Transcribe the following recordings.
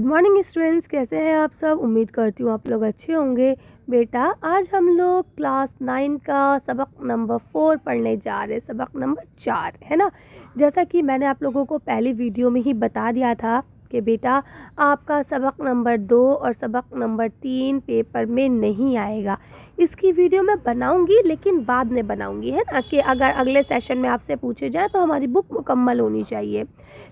Morning students, कैसे हैं आप सब। उम्मीद करती हूँ आप लोग अच्छे होंगे। बेटा, आज हम लोग क्लास 9 का सबक नंबर 4 पढ़ने जा रहे हैं, सबक नंबर 4 है ना। जैसा कि मैंने आप लोगों को पहली वीडियो में ही बता दिया था कि बेटा आपका सबक नंबर 2 और सबक नंबर 3 पेपर में नहीं आएगा। इसकी वीडियो मैं बनाऊंगी लेकिन बाद में बनाऊंगी, है ना, कि अगर अगले सेशन में आपसे पूछे जाए तो हमारी बुक मुकम्मल होनी चाहिए।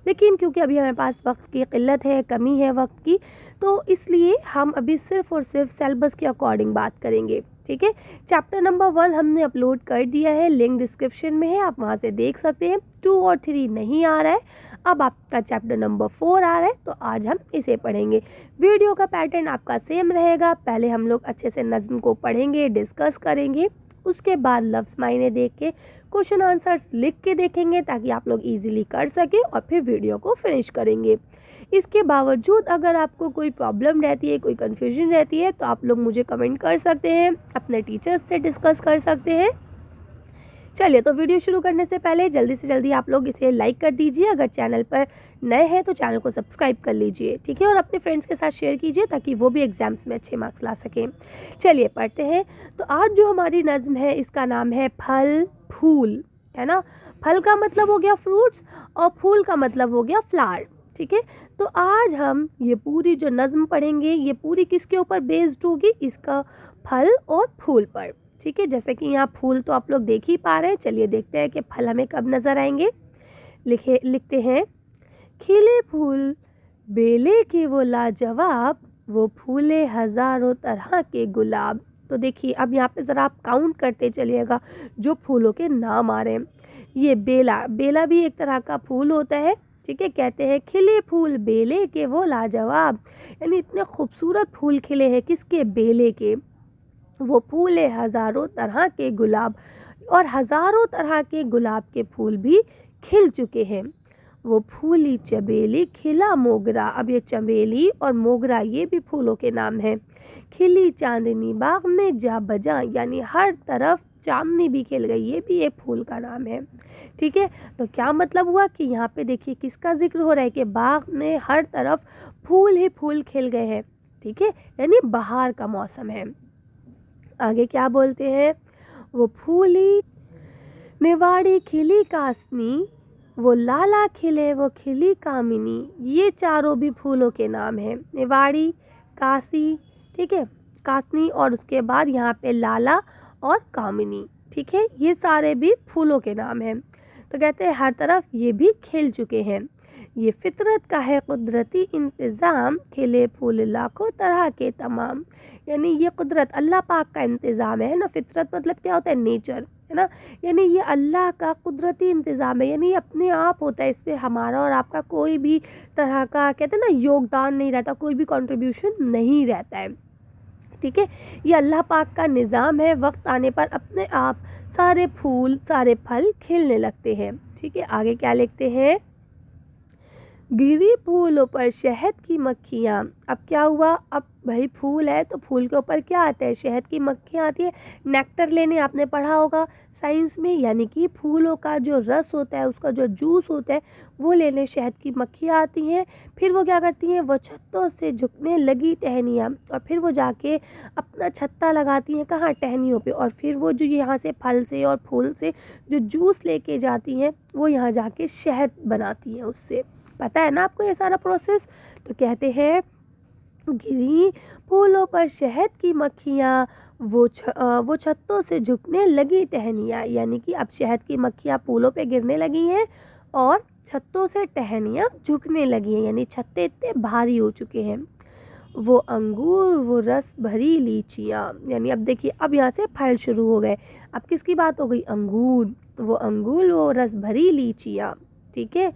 लेकिन क्योंकि अभी हमारे पास वक्त की क़िल्लत है, कमी है वक्त की, तो इसलिए हम अभी सिर्फ़ और सिर्फ सिलेबस के अकॉर्डिंग बात करेंगे। ठीक है, चैप्टर नंबर 1 हमने अपलोड कर दिया है, लिंक डिस्क्रिप्शन में है, आप वहाँ से देख सकते हैं। 2 और 3 नहीं आ रहा है, अब आपका चैप्टर नंबर 4 आ रहा है, तो आज हम इसे पढ़ेंगे। वीडियो का पैटर्न आपका सेम रहेगा। पहले हम लोग अच्छे से नज़्म को पढ़ेंगे, डिस्कस करेंगे, उसके बाद लफ्ज़ मायने देख के क्वेश्चन आंसर्स लिख के देखेंगे ताकि आप लोग इजीली कर सकें, और फिर वीडियो को फिनिश करेंगे। इसके बावजूद अगर आपको कोई प्रॉब्लम रहती है, कोई कन्फ्यूजन रहती है, तो आप लोग मुझे कमेंट कर सकते हैं, अपने टीचर्स से डिस्कस कर सकते हैं। चलिए, तो वीडियो शुरू करने से पहले जल्दी से जल्दी आप लोग इसे लाइक कर दीजिए। अगर चैनल पर नए हैं तो चैनल को सब्सक्राइब कर लीजिए, ठीक है, और अपने फ्रेंड्स के साथ शेयर कीजिए ताकि वो भी एग्जाम्स में अच्छे मार्क्स ला सकें। चलिए पढ़ते हैं। तो आज जो हमारी नज़्म है इसका नाम है फल फूल, है ना। फल का मतलब हो गया फ्रूट्स और फूल का मतलब हो गया फ्लावर। ठीक है, तो आज हम ये पूरी जो नज़्म पढ़ेंगे ये पूरी किसके ऊपर बेस्ड होगी, इसका फल और फूल पर। ठीक है, जैसे कि यहाँ फूल तो आप लोग देख ही पा रहे हैं। चलिए देखते हैं कि फल हमें कब नज़र आएंगे। लिखते हैं, खिले फूल बेले के वो लाजवाब, वो फूले हज़ारों तरह के गुलाब। तो देखिए अब यहाँ पे ज़रा आप काउंट करते चलिएगा जो फूलों के नाम आ रहे हैं। ये बेला, बेला भी एक तरह का फूल होता है। ठीक है, कहते हैं खिले फूल बेले के वो लाजवाब, यानी इतने खूबसूरत फूल खिले हैं किसके, बेले के। वो फूल है हज़ारों तरह के गुलाब, और हज़ारों तरह के गुलाब के फूल भी खिल चुके हैं। वो फूली चमेली खिला मोगरा, अब ये चमेली और मोगरा ये भी फूलों के नाम हैं। खिली चांदनी बाग में जा बजा, यानी हर तरफ चांदनी भी खिल गई, ये भी एक फूल का नाम है। ठीक है, तो क्या मतलब हुआ कि यहाँ पे देखिए किसका जिक्र हो रहा है कि बाग में हर तरफ फूल ही फूल खिल गए हैं। ठीक है, यानी बहार का मौसम है। आगे क्या बोलते हैं, वो फूली निवाड़ी खिली कासनी, वो लाला खिले वो खिली कामिनी, ये चारों भी फूलों के नाम हैं। निवाड़ी, कासी, ठीक है, कासनी, और उसके बाद यहाँ पे लाला और कामिनी। ठीक है, ये सारे भी फूलों के नाम हैं। तो कहते हैं हर तरफ ये भी खिल चुके हैं। ये फितरत का है कुदरती इंतज़ाम, खिले फूल लाखों तरह के तमाम, यानी ये कुदरत अल्लाह पाक का इंतज़ाम है ना। फितरत मतलब क्या होता है, नेचर, है ना। यानी ये अल्लाह का कुदरती इंतज़ाम है, यानी अपने आप होता है, इस पर हमारा और आपका कोई भी तरह का, कहते हैं ना, योगदान नहीं रहता, कोई भी कंट्रीब्यूशन नहीं रहता है। ठीक है, ये अल्लाह पाक का निज़ाम है। वक्त आने पर अपने आप सारे फूल सारे फल खिलने लगते हैं। ठीक है, आगे क्या लिखते हैं, गिरी फूलों पर शहद की मक्खियाँ। अब क्या हुआ, अब भाई फूल है तो फूल के ऊपर क्या आता है, शहद की मक्खियाँ आती है। नेक्टर लेने आपने पढ़ा होगा साइंस में, यानी कि फूलों का जो रस होता है, उसका जो जूस होता है, वो लेने शहद की मक्खियाँ आती हैं। फिर वो क्या करती हैं, वो छत्तों से झुकने लगी टहनियाँ, और फिर वो जाके अपना छत्ता लगाती हैं कहाँ, टहनियों पे, और फिर वो जो यहाँ से फल से और फूल से जो जूस लेके जाती हैं वो यहाँ जाके शहद बनाती हैं उससे। पता है ना आपको ये सारा प्रोसेस। तो कहते हैं गिरी फूलों पर शहद की मक्खियाँ, वो छत्तों से झुकने लगी टहनियाँ, यानी कि अब शहद की मक्खियाँ फूलों पे गिरने लगी हैं और छत्तों से टहनियाँ झुकने लगी हैं, यानी छत्ते इतने भारी हो चुके हैं। वो अंगूर वो रस भरी लीचियाँ, यानी अब देखिए अब यहाँ से फल शुरू हो गए। अब किसकी बात हो गई, अंगूर, वो अंगूर वो रस भरी लीचियाँ। ठीक है,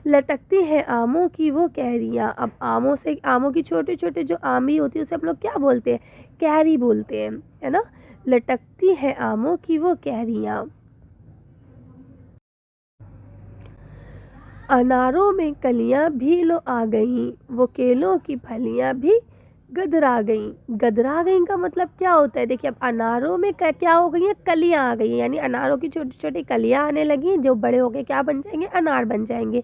लटकती हैं आमों की वो कैरियाँ। अब आमों से, आमों की छोटे छोटे जो आमी होती है उसे हम लोग क्या बोलते हैं, कैरी बोलते हैं, है ना। लटकती हैं आमों की वो कैरियाँ। अनारों में कलियां भी लो आ गईं, वो केलों की फलियां भी गदरा गईं। गदरा गईं का मतलब क्या होता है, देखिए अब अनारों में क्या हो गई हैं, कलियां आ गई हैं, यानी अनारों की छोटी छोटी कलियां आने लगी हैं, जो बड़े हो गए क्या बन जाएंगे, अनार बन जाएंगे।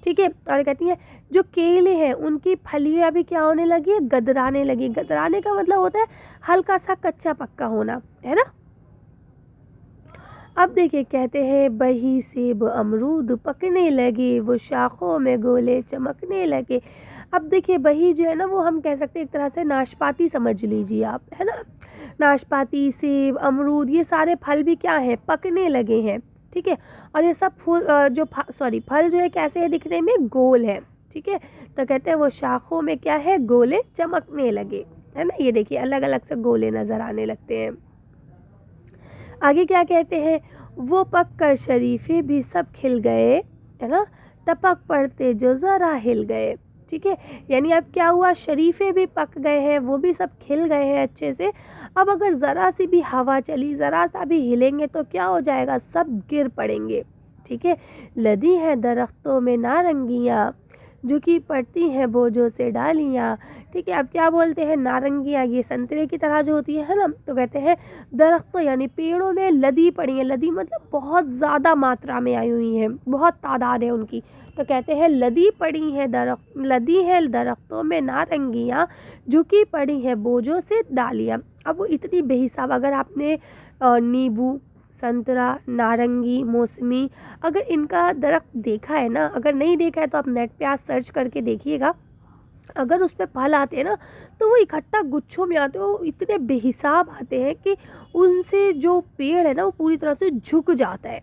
ठीक है। और कहती हैं जो केले हैं उनकी फलियाँ भी क्या होने लगी है, गदराने लगी। गदराने का मतलब होता है हल्का सा कच्चा पक्का होना, है ना। अब देखिए कहते हैं बही सेब अमरूद पकने लगे, वो शाखों में गोले चमकने लगे। अब देखिए बही जो है ना वो हम कह सकते हैं एक तरह से नाशपाती समझ लीजिए आप, है ना। नाशपाती, सेब, अमरूद ये सारे फल भी क्या हैं, पकने लगे हैं, ठीक है। और ये सब फूल फल जो है कैसे है दिखने में, गोल है, ठीक है। तो कहते हैं वो शाखों में क्या है, गोले चमकने लगे, है ना। ये देखिए अलग अलग से गोले नजर आने लगते हैं। आगे क्या कहते हैं, वो पक कर शरीफे भी सब खिल गए, है ना, टपक पड़ते जो ज़रा हिल गए, ठीक है। यानी अब क्या हुआ, शरीफे भी पक गए हैं, वो भी सब खिल गए हैं अच्छे से। अब अगर ज़रा सी भी हवा चली, ज़रा सा भी हिलेंगे तो क्या हो जाएगा, सब गिर पड़ेंगे, ठीक है। लदी है दरख्तों में नारंगियाँ, झुकी पड़ती हैं बोझों से डालियाँ, ठीक है। अब क्या बोलते हैं, नारंगियाँ ये संतरे की तरह जो होती है ना, तो कहते हैं दरख्तों यानी पेड़ों में लदी पड़ी है। लदी मतलब बहुत ज़्यादा मात्रा में आई हुई हैं, बहुत तादाद है उनकी। तो कहते हैं लदी पड़ी है दरख्त, लदी है दरख्तों में नारंगियाँ, झुकी पड़ी है बोझों से डालियाँ। अब वो इतनी बेहिसाब, अगर आपने नींबू, संतरा, नारंगी, मौसमी, अगर इनका दरख्त देखा है ना, अगर नहीं देखा है तो आप नेट पे आज सर्च करके देखिएगा। अगर उस पे फल आते हैं ना तो वो इकट्ठा गुच्छों में आते हैं, वो इतने बेहिसाब आते हैं कि उनसे जो पेड़ है ना वो पूरी तरह से झुक जाता है।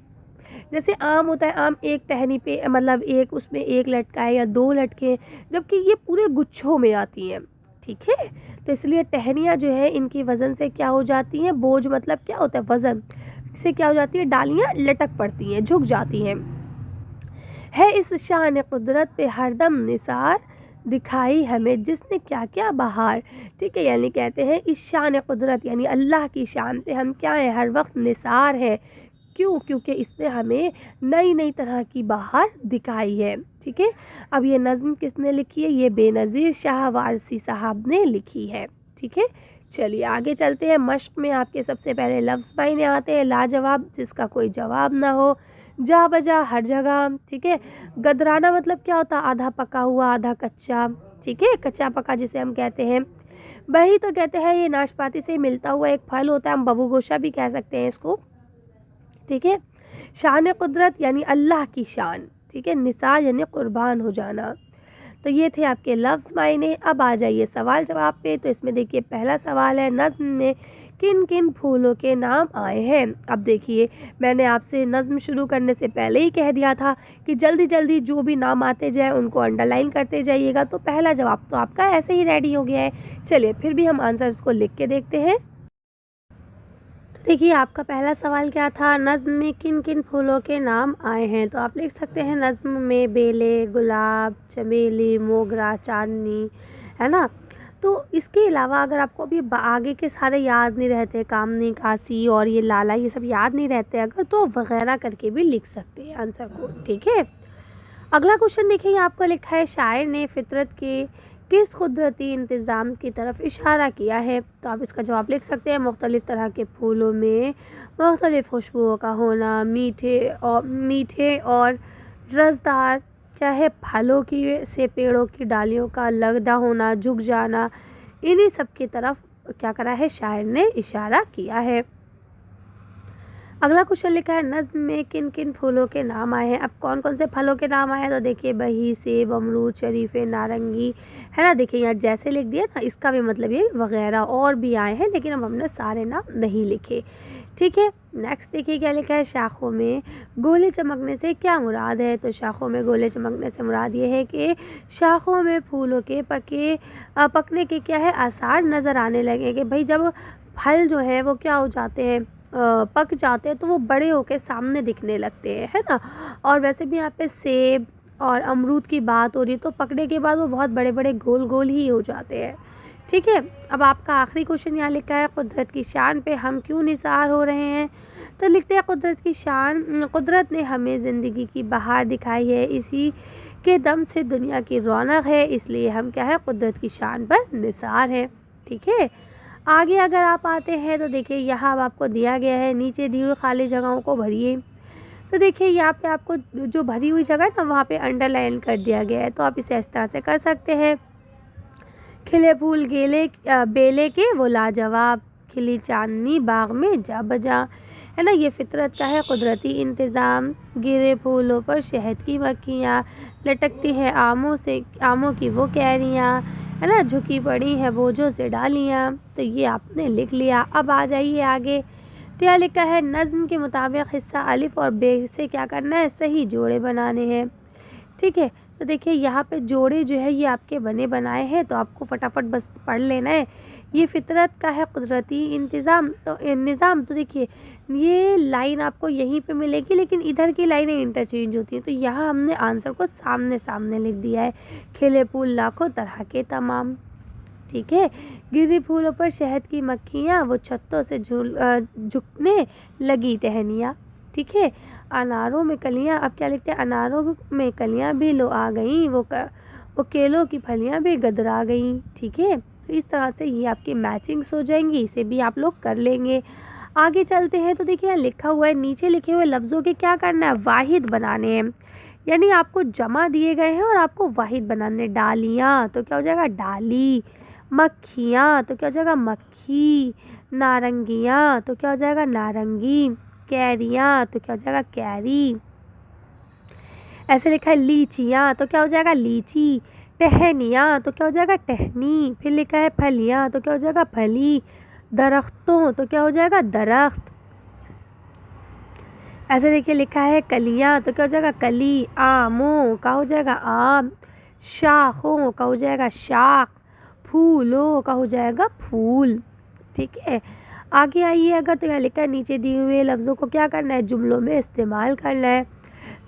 जैसे आम होता है, आम एक टहनी पे मतलब एक उसमें एक लटका है या दो लटके हैं, जबकि ये पूरे गुच्छों में आती हैं, ठीक है। तो इसलिए टहनियाँ जो है इनकी वज़न से क्या हो जाती हैं, बोझ मतलब क्या होता है, वज़न से क्या हो जाती है, डालियाँ लटक पड़ती हैं, झुक जाती हैं। है इस शान कुदरत पे हरदम निसार, दिखाई हमें जिसने क्या क्या बहार, ठीक है। यानी कहते हैं इस शान कुदरत यानी अल्लाह की शान पे हम क्या है, हर वक्त निसार है। क्यों, क्योंकि इसने हमें नई नई तरह की बहार दिखाई है, ठीक है। अब ये नज़्म किसने लिखी है, ये बेनज़ीर शाह वारसी साहब ने लिखी है, ठीक है। चलिए आगे चलते हैं। मश्क में आपके सबसे पहले लफ्ज़ मायने आते हैं, लाजवाब जिसका कोई जवाब ना हो, जा बजा हर जगह, ठीक है। गदराना मतलब क्या होता है, आधा पका हुआ आधा कच्चा, ठीक है, कच्चा पका जिसे हम कहते हैं। वही तो कहते हैं ये नाशपाती से मिलता हुआ एक फल होता है, हम बबू गोशा भी कह सकते हैं इसको, ठीक है। शान कुदरत यानी अल्लाह की शान, ठीक है। निसार यानी कुर्बान हो जाना। तो ये थे आपके लफ्ज़ मायने। अब आ जाइए सवाल जवाब पे। तो इसमें देखिए पहला सवाल है, नज़्म में किन किन फूलों के नाम आए हैं। अब देखिए मैंने आपसे नज़्म शुरू करने से पहले ही कह दिया था कि जल्दी जल्दी जो भी नाम आते जाए उनको अंडरलाइन करते जाइएगा। तो पहला जवाब तो आपका ऐसे ही रेडी हो गया है। चलिए फिर भी हम आंसर्स को लिख के देखते हैं। देखिए आपका पहला सवाल क्या था, नज़्म में किन किन फूलों के नाम आए हैं। तो आप लिख सकते हैं नज़्म में बेले, गुलाब, चमेली, मोगरा, चांदनी, है ना। तो इसके अलावा अगर आपको अभी आगे के सारे याद नहीं रहते, कामनी, कासी और ये लाला ये सब याद नहीं रहते अगर, तो वगैरह करके भी लिख सकते हैं आंसर को, ठीक है। अगला क्वेश्चन देखिए आपको लिखा है, शायर ने फितरत के किस कुदरती इंतज़ाम की तरफ इशारा किया है। तो आप इसका जवाब लिख सकते हैं, मुख्तलिफ़ तरह के फूलों में मुख्तलिफ़ खुशबुओं का होना, मीठे और रसदार चाहे फलों की से पेड़ों की डालियों का लगदा होना, झुक जाना, इन्हीं सब की तरफ क्या करा है, शायर ने इशारा किया है। अगला क्वेश्चन लिखा है, नज़्म में किन किन फूलों के नाम आए हैं। अब कौन कौन से फलों के नाम आए हैं, तो देखिए बही, सेब, अमरूद, शरीफे, नारंगी, है ना। देखिए यहाँ जैसे लिख दिया ना, इसका भी मतलब ये वगैरह और भी आए हैं, लेकिन अब हमने सारे नाम नहीं लिखे, ठीक है। नेक्स्ट देखिए क्या लिखा है, शाखों में गोले चमकने से क्या मुराद है। तो शाखों में गोले चमकने से मुराद ये है कि शाखों में फूलों के पकने के क्या है, आसार नज़र आने लगे कि भाई जब फल जो है वो क्या हो जाते हैं, पक जाते हैं तो वो बड़े होके सामने दिखने लगते हैं, है ना। और वैसे भी यहाँ पे सेब और अमरूद की बात हो रही है तो पकने के बाद वो बहुत बड़े बड़े गोल गोल ही हो जाते हैं, ठीक है। अब आपका आखिरी क्वेश्चन यहाँ लिखा है, कुदरत की शान पे हम क्यों निसार हो रहे हैं। तो लिखते हैं, कुदरत की शान, कुदरत ने हमें ज़िंदगी की बहार दिखाई है, इसी के दम से दुनिया की रौनक है, इसलिए हम क्या है, कुदरत की शान पर निसार है, ठीक है। आगे अगर आप आते हैं तो देखिए यहाँ अब आपको दिया गया है, नीचे दी हुई खाली जगहों को भरिए। तो देखिए यहाँ पे आपको जो भरी हुई जगह है ना वहाँ पे अंडरलाइन कर दिया गया है, तो आप इसे इस तरह से कर सकते हैं। खिले फूल बेले के वो लाजवाब, खिली चांदनी बाग में जा बजा, है ना। ये फितरत का है कुदरती इंतज़ाम, गिरे फूलों पर शहद की मक्खियाँ, लटकती है आमों की वो कैरियाँ, है ना, झुकी पड़ी है बोझों से डालियाँ। तो ये आपने लिख लिया। अब आ जाइए आगे। तो यहाँ लिखा है नज़्म के मुताबिक हिस्सा अलिफ और बे से क्या करना है, सही जोड़े बनाने हैं। ठीक है, तो देखिए यहाँ पे जोड़े जो है ये आपके बने बनाए हैं, तो आपको फटाफट बस पढ़ लेना है। ये फितरत का है कुदरती निज़ाम। तो देखिए ये लाइन आपको यहीं पे मिलेगी, लेकिन इधर की लाइनें इंटरचेंज होती हैं, तो यहाँ हमने आंसर को सामने सामने लिख दिया है। खिले फूल लाखों तरह के तमाम। ठीक है, गिरी फूलों पर शहद की मक्खियाँ, वो छत्तों से झुकने लगी टहनियाँ। ठीक है, अनारों में कलियाँ, अब क्या लिखते हैं, अनारों में कलियाँ भी लो आ गईं, वो केलों की फलियाँ भी गदरा गईं। ठीक है, तो इस तरह से ये आपकी मैचिंग्स हो जाएंगी, इसे भी आप लोग कर लेंगे। आगे चलते हैं। तो देखिए यहाँ लिखा हुआ है, नीचे लिखे हुए लफ्ज़ों के क्या करना है, वाहिद बनाने हैं। यानी आपको जमा दिए गए हैं और आपको वाहिद बनाने। डालियाँ तो क्या हो जाएगा, डाली। मक्खियाँ तो क्या हो जाएगा, मक्खी। नारंगियाँ तो क्या हो जाएगा, नारंगी। कैरियाँ तो क्या हो जाएगा, कैरी। ऐसे लिखा है लीचियाँ तो क्या हो जाएगा, लीची। टहनियाँ तो क्या हो जाएगा, टहनी। फिर लिखा है फलियाँ तो क्या हो जाएगा, फली। दरख्तों तो क्या हो जाएगा, दरख्त। ऐसे देखिए लिखा है कलियाँ तो क्या हो जाएगा, कली। आमों का हो जाएगा, आम। शाखों का हो जाएगा, शाख। फूलों का हो जाएगा, फूल। ठीक है, आगे आइए। अगर तो यहाँ लिखा है नीचे दिए हुए लफ्ज़ों को क्या करना है, जुमलों में इस्तेमाल करना है।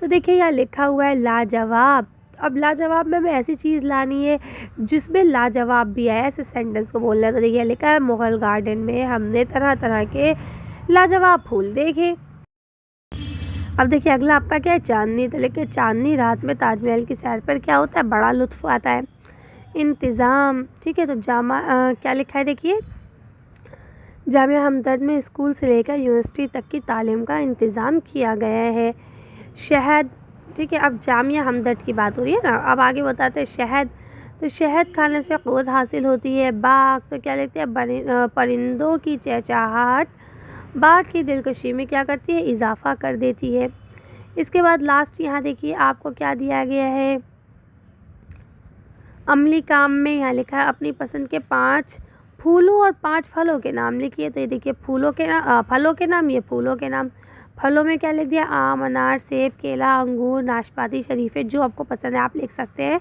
तो देखिए यहाँ लिखा हुआ है लाजवाब। अब लाजवाब में हमें ऐसी चीज़ लानी है जिसमें लाजवाब भी आए, ऐसे सेंटेंस को बोलना है। तो देखिए लिखा है मुग़ल गार्डन में हमने तरह तरह के लाजवाब फूल देखे। अब देखिए अगला आपका क्या है, चांदनी। तो लिखिए चांदनी रात में ताजमहल की सैर पर क्या होता है, बड़ा लुत्फ़ आता है। इंतज़ाम। ठीक है, तो क्या लिखा है, देखिए जामिया हमदर्द में स्कूल से लेकर यूनिवर्सिटी तक की तालीम का इंतज़ाम किया गया है। शहद। ठीक है, अब जामिया हमदर्द की बात हो रही है ना, अब आगे बताते हैं शहद। तो शहद खाने से क़ुव्वत हासिल होती है। बाग तो क्या लिखते हैं, परिंदों की चहचहाहट बाग की दिलकशी में क्या करती है, इजाफ़ा कर देती है। इसके बाद लास्ट यहाँ देखिए आपको क्या दिया गया है, अमली काम में यहाँ लिखा है अपनी पसंद के 5 फूलों और 5 फलों के नाम लिखिए। तो ये देखिए फलों के नाम, ये फूलों के नाम। फलों में क्या लिख दिया, आम, अनार, सेब, केला, अंगूर, नाशपाती, शरीफे, जो आपको पसंद है आप लिख सकते हैं।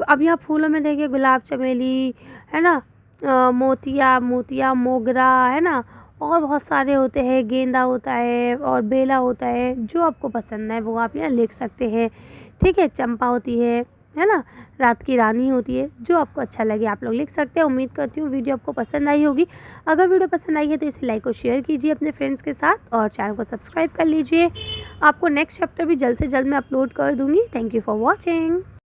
अब यहाँ फूलों में देखिए गुलाब, चमेली, है ना, मोतिया, मोगरा, है ना, और बहुत सारे होते हैं, गेंदा होता है और बेला होता है, जो आपको पसंद है वो आप यहाँ लिख सकते हैं। ठीक है, चंपा होती है ना, रात की रानी होती है, जो आपको अच्छा लगे आप लोग लिख सकते हैं। उम्मीद करती हूँ वीडियो आपको पसंद आई होगी। अगर वीडियो पसंद आई है तो इसे लाइक और शेयर कीजिए अपने फ्रेंड्स के साथ, और चैनल को सब्सक्राइब कर लीजिए। आपको नेक्स्ट चैप्टर भी जल्द से जल्द मैं अपलोड कर दूँगी। Thank you for watching.